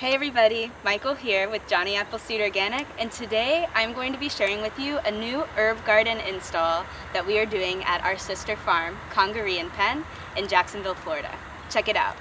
Hey everybody, Michael here with Johnny Appleseed Organic, and today I'm going to be sharing with you a new herb garden install that we are doing at our sister farm, Congaree and Penn in Jacksonville, Florida. Check it out.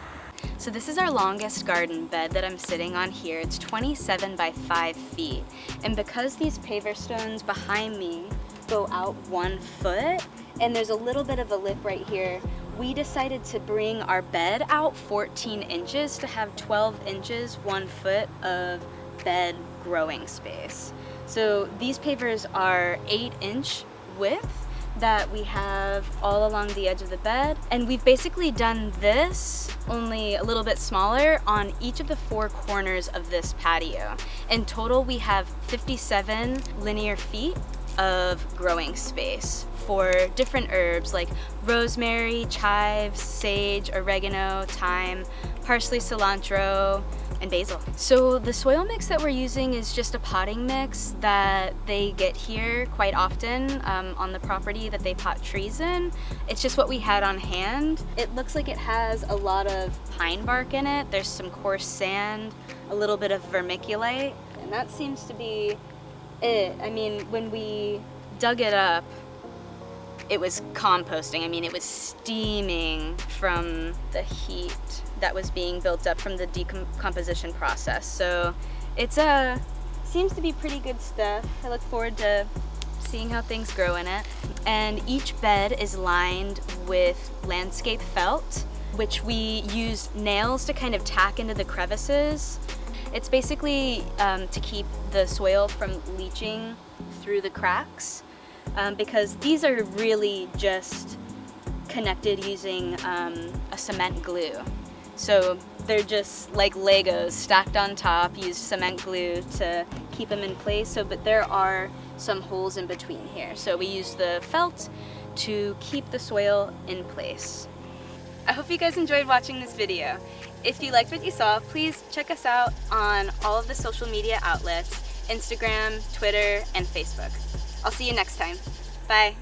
So this is our longest garden bed that I'm sitting on here. It's 27 by 5 feet. And because these paver stones behind me go out 1 foot, and there's a little bit of a lip right here, we decided to bring our bed out 14 inches to have 12 inches, 1 foot of bed growing space. So these pavers are 8-inch width that we have all along the edge of the bed. And we've basically done this, only a little bit smaller, on each of the 4 corners of this patio. In total, we have 57 linear feet of growing space for different herbs like rosemary, chives, sage, oregano, thyme, parsley, cilantro, and basil. So the soil mix that we're using is just a potting mix that they get here quite often on the property that they pot trees in. It's just what we had on hand. It looks like it has a lot of pine bark in it. There's some coarse sand, a little bit of vermiculite, and that seems to be it. I mean, when we dug it up, it was composting. I mean, it was steaming from the heat that was being built up from the decomposition process. So it's seems to be pretty good stuff. I look forward to seeing how things grow in it. And each bed is lined with landscape felt, which we used nails to kind of tack into the crevices. It's basically to keep the soil from leaching through the cracks, because these are really just connected using a cement glue. So they're just like Legos stacked on top, use cement glue to keep them in place. But there are some holes in between here. So we use the felt to keep the soil in place. I hope you guys enjoyed watching this video. If you liked what you saw, please check us out on all of the social media outlets, Instagram, Twitter, and Facebook. I'll see you next time. Bye.